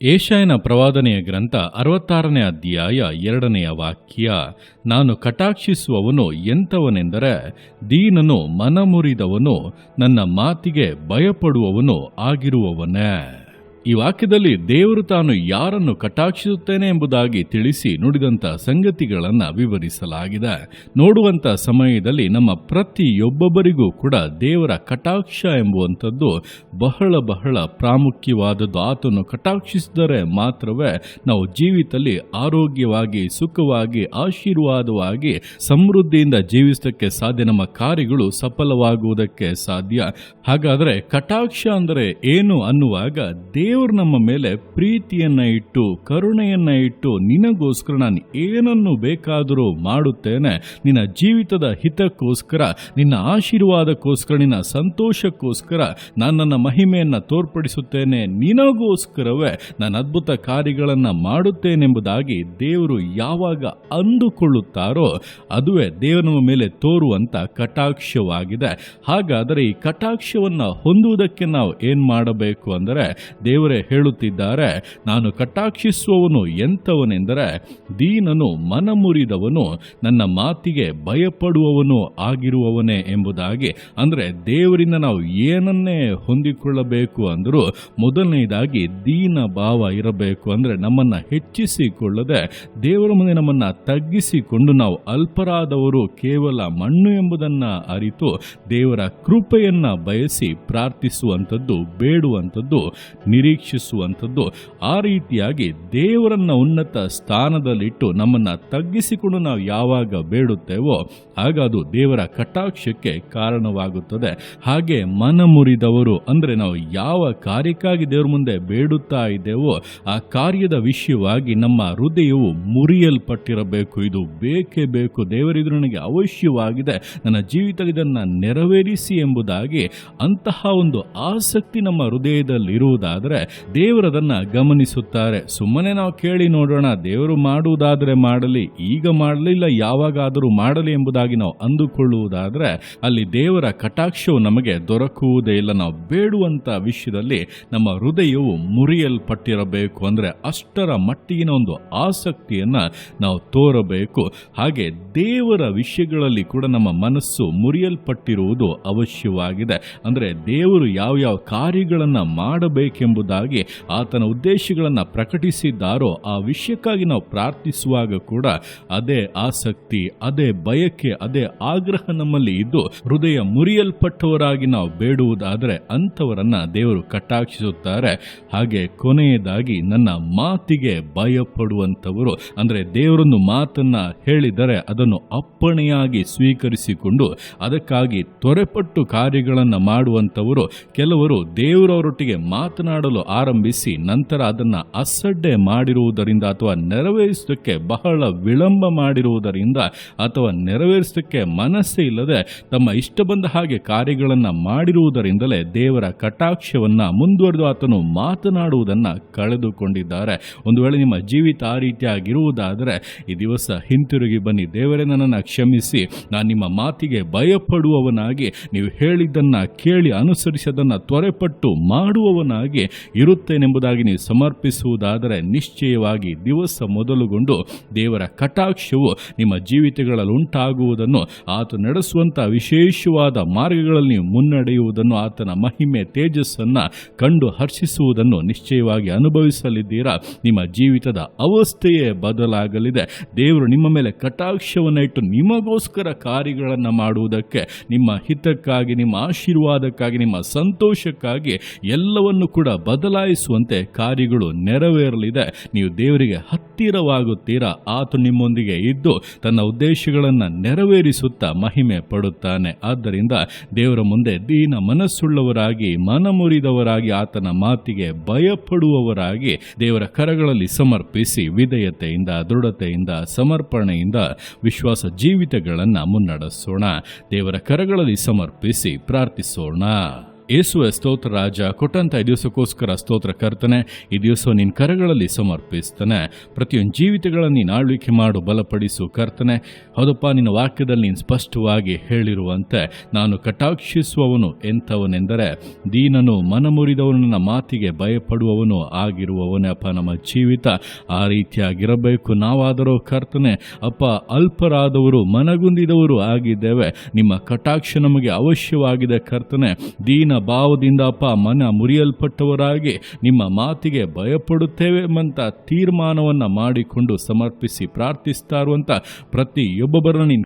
ಯೆಶಾಯನ ಪ್ರವಾದನೆಯ ಗ್ರಂಥ 66ನೇ ಅಧ್ಯಾಯ 2ನೇ ವಾಕ್ಯ. ನಾನು ಕಟಾಕ್ಷಿಸುವವನು ಎಂಥವನೆಂದರೆ, ದೀನನು ಮನಮುರಿದವನು, ನನ್ನ ಮಾತಿಗೆ ಭಯಪಡುವವನು ಆಗಿರುವವನೇ. ಈ ವಾಕ್ಯದಲ್ಲಿ ದೇವರು ತಾನು ಯಾರನ್ನು ಕಟಾಕ್ಷಿಸುತ್ತೇನೆ ಎಂಬುದಾಗಿ ತಿಳಿಸಿ ನುಡಿದಂಥ ಸಂಗತಿಗಳನ್ನು ವಿವರಿಸಲಾಗಿದೆ. ನೋಡುವಂಥ ಸಮಯದಲ್ಲಿ ನಮ್ಮ ಪ್ರತಿಯೊಬ್ಬೊಬ್ಬರಿಗೂ ಕೂಡ ದೇವರ ಕಟಾಕ್ಷ ಎಂಬುವಂಥದ್ದು ಬಹಳ ಪ್ರಾಮುಖ್ಯವಾದದ್ದು. ಆತನು ಕಟಾಕ್ಷಿಸಿದರೆ ಮಾತ್ರವೇ ನಾವು ಜೀವಿತದಲ್ಲಿ ಆರೋಗ್ಯವಾಗಿ, ಸುಖವಾಗಿ, ಆಶೀರ್ವಾದವಾಗಿ, ಸಮೃದ್ಧಿಯಿಂದ ಜೀವಿಸೋದಕ್ಕೆ ಸಾಧ್ಯ. ನಮ್ಮ ಕಾರ್ಯಗಳು ಸಫಲವಾಗುವುದಕ್ಕೆ ಸಾಧ್ಯ. ಹಾಗಾದರೆ ಕಟಾಕ್ಷ ಅಂದರೆ ಏನು ಅನ್ನುವಾಗ, ದೇವರು ನಮ್ಮ ಮೇಲೆ ಪ್ರೀತಿಯನ್ನ ಇಟ್ಟು, ಕರುಣೆಯನ್ನ ಇಟ್ಟು, ನಿನಗೋಸ್ಕರ ನಾನು ಏನನ್ನು ಬೇಕಾದರೂ ಮಾಡುತ್ತೇನೆ, ನಿನ್ನ ಜೀವಿತದ ಹಿತಕ್ಕೋಸ್ಕರ, ನಿನ್ನ ಆಶೀರ್ವಾದಕ್ಕೋಸ್ಕರ, ನಿನ್ನ ಸಂತೋಷಕ್ಕೋಸ್ಕರ ನಾನು ನನ್ನ ಮಹಿಮೆಯನ್ನು ತೋರ್ಪಡಿಸುತ್ತೇನೆ, ನಿನಗೋಸ್ಕರವೇ ನಾನು ಅದ್ಭುತ ಕಾರ್ಯಗಳನ್ನು ಮಾಡುತ್ತೇನೆಂಬುದಾಗಿ ದೇವರು ಯಾವಾಗ ಅಂದುಕೊಳ್ಳುತ್ತಾರೋ ಅದುವೇ ದೇವರ ನಮ್ಮ ಮೇಲೆ ತೋರುವಂತ ಕಟಾಕ್ಷವಾಗಿದೆ. ಹಾಗಾದರೆ ಈ ಕಟಾಕ್ಷವನ್ನು ಹೊಂದುವುದಕ್ಕೆ ನಾವು ಏನು ಮಾಡಬೇಕು ಅಂದರೆ, ದೇವರೇ ಹೇಳುತ್ತಿದ್ದಾರೆ, ನಾನು ಕಟಾಕ್ಷಿಸುವವನು ಎಂಥವನೆಂದರೆ, ದೀನನು ಮನಮುರಿದವನು, ನನ್ನ ಮಾತಿಗೆ ಭಯಪಡುವವನು ಆಗಿರುವವನೇ ಎಂಬುದಾಗಿ. ಅಂದರೆ ದೇವರಿಂದ ನಾವು ಏನನ್ನೇ ಹೊಂದಿಕೊಳ್ಳಬೇಕು ಅಂದರೂ ಮೊದಲನೇದಾಗಿ ದೀನ ಭಾವ ಇರಬೇಕು. ಅಂದರೆ ನಮ್ಮನ್ನು ಹೆಚ್ಚಿಸಿಕೊಳ್ಳದೆ ದೇವರ ಮುಂದೆ ನಮ್ಮನ್ನು ತಗ್ಗಿಸಿಕೊಂಡು, ನಾವು ಅಲ್ಪರಾದವರು, ಕೇವಲ ಮಣ್ಣು ಎಂಬುದನ್ನು ಅರಿತು ದೇವರ ಕೃಪೆಯನ್ನು ಬಯಸಿ ಪ್ರಾರ್ಥಿಸುವಂಥದ್ದು, ಬೇಡುವಂಥದ್ದು, ನಿರೀಕ್ಷಿಸುವಂಥದ್ದು. ಆ ರೀತಿಯಾಗಿ ದೇವರನ್ನ ಉನ್ನತ ಸ್ಥಾನದಲ್ಲಿಟ್ಟು ನಮ್ಮನ್ನು ತಗ್ಗಿಸಿಕೊಂಡು ನಾವು ಯಾವಾಗ ಬೇಡುತ್ತೇವೋ ಆಗ ಅದು ದೇವರ ಕಟಾಕ್ಷಕ್ಕೆ ಕಾರಣವಾಗುತ್ತದೆ. ಹಾಗೆ ಮನಮುರಿದವರು ಅಂದರೆ ನಾವು ಯಾವ ಕಾರ್ಯಕ್ಕಾಗಿ ದೇವರ ಮುಂದೆ ಬೇಡುತ್ತಾ ಇದ್ದೇವೋ ಆ ಕಾರ್ಯದ ವಿಷಯವಾಗಿ ನಮ್ಮ ಹೃದಯವು ಮುರಿಯಲ್ಪಟ್ಟಿರಬೇಕು. ಇದು ಬೇಕೇ ಬೇಕು, ದೇವರಿದು ನನಗೆ ಅವಶ್ಯವಾಗಿದೆ, ನನ್ನ ಜೀವಿತದಲ್ಲಿ ಇದನ್ನು ನೆರವೇರಿಸಿ ಎಂಬುದಾಗಿ ಅಂತಹ ಒಂದು ಆಸಕ್ತಿ ನಮ್ಮ ಹೃದಯದಲ್ಲಿರುವುದಾದರೆ ದೇವರದನ್ನು ಗಮನಿಸುತ್ತಾರೆ. ಸುಮ್ಮನೆ ನಾವು ಕೇಳಿ ನೋಡೋಣ, ದೇವರು ಮಾಡುವುದಾದರೆ ಮಾಡಲಿ, ಈಗ ಮಾಡಲಿಲ್ಲ ಯಾವಾಗಾದರೂ ಮಾಡಲಿ ಎಂಬುದಾಗಿ ನಾವು ಅಂದುಕೊಳ್ಳುವುದಾದರೆ ಅಲ್ಲಿ ದೇವರ ಕಟಾಕ್ಷವು ನಮಗೆ ದೊರಕುವುದೇ ಇಲ್ಲ. ನಾವು ಬೇಡುವಂತ ವಿಷಯದಲ್ಲಿ ನಮ್ಮ ಹೃದಯವು ಮುರಿಯಲ್ಪಟ್ಟಿರಬೇಕು. ಅಂದರೆ ಅಷ್ಟರ ಮಟ್ಟಿಗಿನ ಒಂದು ಆಸಕ್ತಿಯನ್ನ ನಾವು ತೋರಬೇಕು. ಹಾಗೆ ದೇವರ ವಿಷಯಗಳಲ್ಲಿ ಕೂಡ ನಮ್ಮ ಮನಸ್ಸು ಮುರಿಯಲ್ಪಟ್ಟಿರುವುದು ಅವಶ್ಯವಾಗಿದೆ. ಅಂದರೆ ದೇವರು ಯಾವ ಕಾರ್ಯಗಳನ್ನು ಮಾಡಬೇಕೆಂಬುದಾಗಿ ಆತನ ಉದ್ದೇಶಗಳನ್ನು ಪ್ರಕಟಿಸಿದ್ದಾರೋ ಆ ವಿಷಯಕ್ಕಾಗಿ ನಾವು ಪ್ರಾರ್ಥಿಸುವಾಗ ಕೂಡ ಅದೇ ಆಸಕ್ತಿ, ಅದೇ ಬಯಕೆ, ಅದೇ ಆಗ್ರಹ ನಮ್ಮಲ್ಲಿ ಇದ್ದು ಹೃದಯ ಮುರಿಯಲ್ಪಟ್ಟವರಾಗಿ ನಾವು ಬೇಡುವುದಾದರೆ ಅಂಥವರನ್ನ ದೇವರು ಕಟಾಕ್ಷಿಸುತ್ತಾರೆ. ಹಾಗೆ ಕೊನೆಯದಾಗಿ ನನ್ನ ಮಾತಿಗೆ ಭಯಪಡುವಂಥವರು, ಅಂದರೆ ದೇವರೊಂದು ಮಾತನ್ನ ಹೇಳಿದರೆ ಅದನ್ನು ಅಪ್ಪಣೆಯಾಗಿ ಸ್ವೀಕರಿಸಿಕೊಂಡು ಅದಕ್ಕಾಗಿ ತ್ವರೆಪಟ್ಟು ಕಾರ್ಯಗಳನ್ನು ಮಾಡುವಂಥವರು. ಕೆಲವರು ದೇವರವರೊಟ್ಟಿಗೆ ಮಾತನಾಡಲು ಆರಂಭಿಸಿ ನಂತರ ಅದನ್ನು ಅಸಡ್ಡೆ ಮಾಡಿರುವುದರಿಂದ ಅಥವಾ ನೆರವೇರಿಸೋದಕ್ಕೆ ಬಹಳ ವಿಳಂಬ ಮಾಡಿರುವುದರಿಂದ ಅಥವಾ ನೆರವೇರಿಸೋದಕ್ಕೆ ಮನಸ್ಸೇ ಇಲ್ಲದೆ ತಮ್ಮ ಇಷ್ಟ ಬಂದ ಹಾಗೆ ಕಾರ್ಯಗಳನ್ನು ಮಾಡಿರುವುದರಿಂದಲೇ ದೇವರ ಕಟಾಕ್ಷವನ್ನು ಮುಂದುವರೆದು ಆತನು ಮಾತನಾಡುವುದನ್ನು ಕಳೆದುಕೊಂಡಿದ್ದಾರೆ. ಒಂದು ವೇಳೆ ನಿಮ್ಮ ಜೀವಿತ ಆ ರೀತಿಯಾಗಿರುವುದಾದರೆ ಈ ದಿವಸ ಹಿಂತಿರುಗಿ ಬನ್ನಿ. ದೇವರೇ, ನನ್ನನ್ನು ಕ್ಷಮಿಸಿ, ನಾನು ನಿಮ್ಮ ಮಾತಿಗೆ ಭಯಪಡುವವನಾಗಿ, ನೀವು ಹೇಳಿದ್ದನ್ನು ಕೇಳಿ ಅನುಸರಿಸದನ್ನು ತ್ವರೆಪಟ್ಟು ಮಾಡುವವನಾಗಿ ಇರುತ್ತೇನೆಂಬುದಾಗಿ ನೀವು ಸಮರ್ಪಿಸುವುದಾದರೆ ನಿಶ್ಚಯವಾಗಿ ದಿವಸ ಮೊದಲುಗೊಂಡು ದೇವರ ಕಟಾಕ್ಷವು ನಿಮ್ಮ ಜೀವಿತಗಳಲ್ಲಿ ಉಂಟಾಗುವುದನ್ನು, ಆತ ನಡೆಸುವಂಥ ವಿಶೇಷವಾದ ಮಾರ್ಗಗಳಲ್ಲಿ ನೀವು ಮುನ್ನಡೆಯುವುದನ್ನು, ಆತನ ಮಹಿಮೆ ತೇಜಸ್ಸನ್ನು ಕಂಡು ಹರ್ಷಿಸುವುದನ್ನು ನಿಶ್ಚಯವಾಗಿ ಅನುಭವಿಸಲಿದ್ದೀರಾ. ನಿಮ್ಮ ಜೀವಿತದ ಅವಸ್ಥೆಯೇ ಬದಲಾಗಲಿದೆ. ದೇವರು ನಿಮ್ಮ ಮೇಲೆ ಕಟಾಕ್ಷವನ್ನು ಇಟ್ಟು ನಿಮಗೋಸ್ಕರ ಕಾರ್ಯಗಳನ್ನು ಮಾಡುವುದಕ್ಕೆ, ನಿಮ್ಮ ಹಿತಕ್ಕಾಗಿ, ನಿಮ್ಮ ಆಶೀರ್ವಾದಕ್ಕಾಗಿ, ನಿಮ್ಮ ಸಂತೋಷಕ್ಕಾಗಿ ಎಲ್ಲವನ್ನು ಕೂಡ ಬದಲಾಯಿಸುವಂತೆ ಕಾರ್ಯಗಳು ನೆರವೇರಲಿದೆ. ನೀವು ದೇವರಿಗೆ ಹತ್ತಿರವಾಗುತ್ತೀರಾ. ಆತ ನಿಮ್ಮೊಂದಿಗೆ ಇದ್ದು ತನ್ನ ಉದ್ದೇಶಗಳನ್ನು ನೆರವೇರಿಸುತ್ತಾ ಮಹಿಮೆ ಪಡುತ್ತಾನೆ. ಆದ್ದರಿಂದ ದೇವರ ಮುಂದೆ ದೀನ ಮನಸ್ಸುಳ್ಳವರಾಗಿ, ಮನಮುರಿದವರಾಗಿ, ಆತನ ಮಾತಿಗೆ ಭಯಪಡುವವರಾಗಿ ದೇವರ ಕರಗಳಲ್ಲಿ ಸಮರ್ಪಿಸಿ ವಿಧೇಯತೆಯಿಂದ, ದೃಢತೆಯಿಂದ, ಸಮರ್ಪಣೆಯಿಂದ ವಿಶ್ವಾಸ ಜೀವಿತಗಳನ್ನು ಮುನ್ನಡೆಸೋಣ. ದೇವರ ಕರಗಳಲ್ಲಿ ಸಮರ್ಪಿಸಿ ಪ್ರಾರ್ಥಿಸೋಣ. ಯೇಸುವೆ ಸ್ತೋತ್ರ ರಾಜ, ಕೊಟ್ಟಂತ ಈ ದಿವಸಕ್ಕೋಸ್ಕರ ಸ್ತೋತ್ರ ಕರ್ತನೆ. ಈ ದಿವಸ ನಿನ್ನ ಕರಗಳಲ್ಲಿ ಸಮರ್ಪಿಸ್ತಾನೆ. ಪ್ರತಿಯೊಂದು ಜೀವಿತಗಳನ್ನು ನೀನು ಆಳ್ವಿಕೆ ಮಾಡು, ಬಲಪಡಿಸು ಕರ್ತನೆ. ಹೌದಪ್ಪ, ನಿನ್ನ ವಾಕ್ಯದಲ್ಲಿ ನೀನು ಸ್ಪಷ್ಟವಾಗಿ ಹೇಳಿರುವಂತೆ ನಾನು ಕಟಾಕ್ಷಿಸುವವನು ಎಂಥವನೆಂದರೆ ದೀನನು, ಮನಮುರಿದವನು, ನನ್ನ ಮಾತಿಗೆ ಭಯಪಡುವವನು ಆಗಿರುವವನೇ. ಅಪ್ಪ, ನಮ್ಮ ಜೀವಿತ ಆ ರೀತಿಯಾಗಿರಬೇಕು. ನಾವಾದರೂ ಕರ್ತನೆ ಅಪ್ಪ ಅಲ್ಪರಾದವರು, ಮನಗುಂದಿದವರು ಆಗಿದ್ದೇವೆ. ನಿಮ್ಮ ಕಟಾಕ್ಷ ನಮಗೆ ಅವಶ್ಯವಾಗಿದೆ ಕರ್ತನೆ. ದೀನ ಭಾವದಿಂದ ಅಪ್ಪ ಮನ ಮುರಿಯಲ್ಪಟ್ಟವರಾಗಿ ನಿಮ್ಮ ಮಾತಿಗೆ ಭಯಪಡುತ್ತೇವೆ ಎಂಬಂತ ತೀರ್ಮಾನವನ್ನು ಮಾಡಿಕೊಂಡು ಸಮರ್ಪಿಸಿ ಪ್ರಾರ್ಥಿಸ್ತಾ ಇರುವಂಥ ಪ್ರತಿಯೊಬ್ಬೊಬ್ಬರನ್ನು ನೀನು